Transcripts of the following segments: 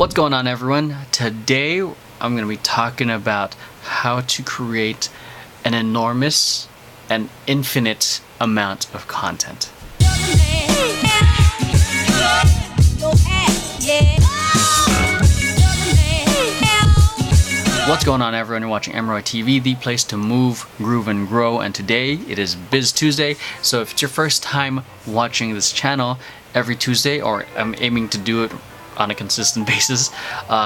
What's going on, everyone? Today I'm going to be talking about how to create an enormous and infinite amount of content. What's going on, everyone? You're watching Emeroy TV, the place to move, groove, and grow. And today it is Biz Tuesday. So if it's your first time watching this channel, every Tuesday, or I'm aiming to do it on a consistent basis,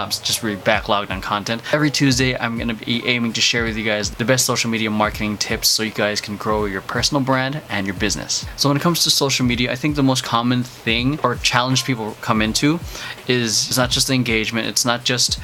just really backlogged on content. Every Tuesday, I'm going to be aiming to share with you guys the best social media marketing tips so you guys can grow your personal brand and your business. So when it comes to social media, I think the most common thing or challenge people come into is it's not just the engagement, it's not just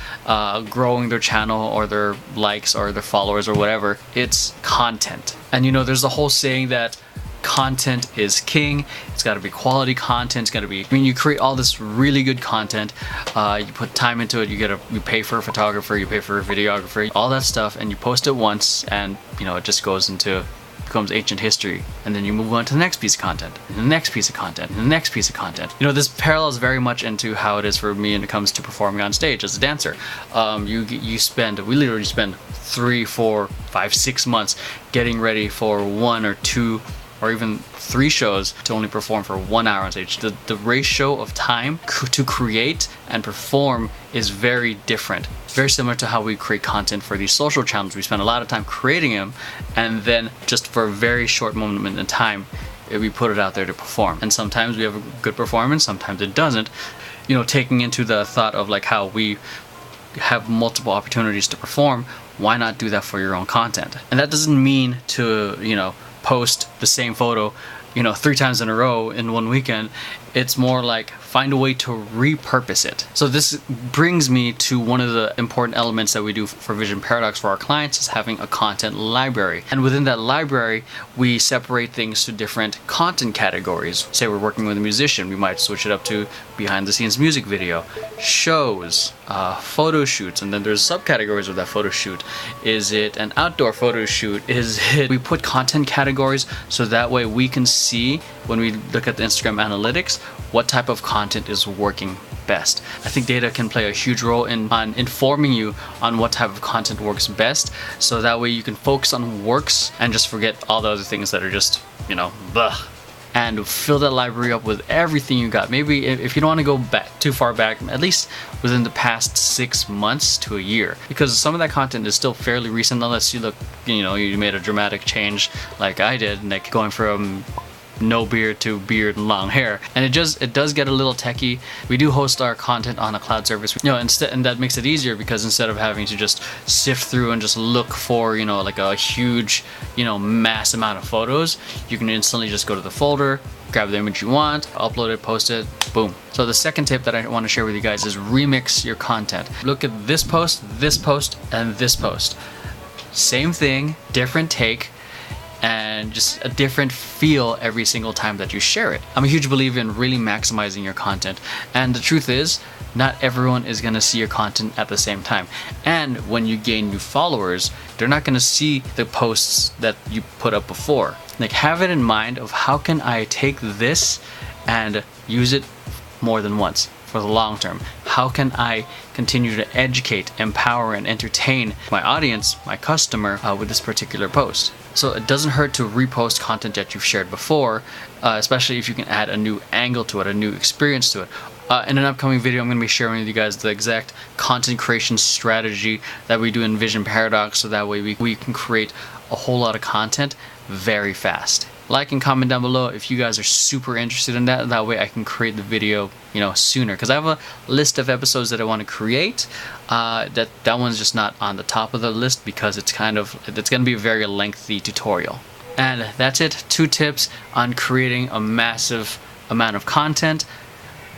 growing their channel or their likes or their followers or whatever, it's content. And you know, there's the whole saying that content is king. It's got to be quality content. It's got to be, you create all this really good content, you put time into it, you pay for a photographer, you pay for a videographer, all that stuff, and you post it once, and you know, it just becomes ancient history. And then you move on to the next piece of content, and the next piece of content, and the next piece of content. You know, this parallels very much into how it is for me when it comes to performing on stage as a dancer. We literally spend 3, 4, 5, 6 months getting ready for 1 or 2 or even 3 shows to only perform for 1 hour on stage. The ratio of time to create and perform is very different. Very similar to how we create content for these social channels. We spend a lot of time creating them, and then just for a very short moment in time, we put it out there to perform. And sometimes we have a good performance, sometimes it doesn't. You know, taking into the thought of like how we have multiple opportunities to perform, why not do that for your own content? And that doesn't mean to, you know, post the same photo, you know, 3 times in a row in one weekend. It's more like find a way to repurpose it. So this brings me to one of the important elements that we do for Vision Paradox for our clients, is having a content library. And within that library, we separate things to different content categories. Say we're working with a musician, we might switch it up to behind the scenes music video, shows, photo shoots, and then there's subcategories of that photo shoot. Is it an outdoor photo shoot? We put content categories so that way we can see when we look at the Instagram analytics what type of content is working best. I think data can play a huge role on informing you on what type of content works best, so that way you can focus on what works and just forget all the other things that are just, you know, bleh. And fill that library up with everything you got. Maybe if you don't want to go back too far back, at least within the past 6 months to a year, because some of that content is still fairly recent, unless you you made a dramatic change like I did, like going from no beard to beard and long hair. And it does get a little techie. We do host our content on a cloud service, you know, and that makes it easier, because instead of having to just sift through and just look for, you know, like a huge, you know, mass amount of photos, you can instantly just go to the folder, grab the image you want, upload it, post it, boom. So the second tip that I want to share with you guys is remix your content. Look at this post, and this post. Same thing, different take, and just a different feel every single time that you share it. I'm a huge believer in really maximizing your content, and the truth is, not everyone is going to see your content at the same time. And when you gain new followers, they're not going to see the posts that you put up before. Like, have it in mind of how can I take this and use it more than once for the long term? How can I continue to educate, empower, and entertain my audience, my customer, with this particular post? So it doesn't hurt to repost content that you've shared before, especially if you can add a new angle to it, a new experience to it. In an upcoming video, I'm going to be sharing with you guys the exact content creation strategy that we do in Vision Paradox, so that way we can create a whole lot of content very fast. Like and comment down below if you guys are super interested in that. That way I can create the video, you know, sooner, because I have a list of episodes that I want to create. That one's just not on the top of the list because it's going to be a very lengthy tutorial. And that's it. 2 tips on creating a massive amount of content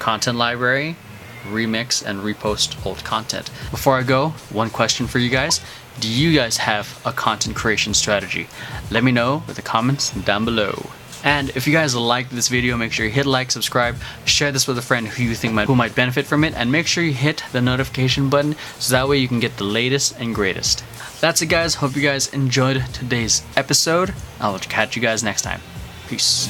library, remix and repost old content. Before I go, one question for you guys. Do you guys have a content creation strategy? Let me know with the comments down below. And if you guys liked this video, make sure you hit like, subscribe, share this with a friend who you think might benefit from it, and make sure you hit the notification button so that way you can get the latest and greatest. That's it, guys. Hope you guys enjoyed today's episode. I'll catch you guys next time. Peace.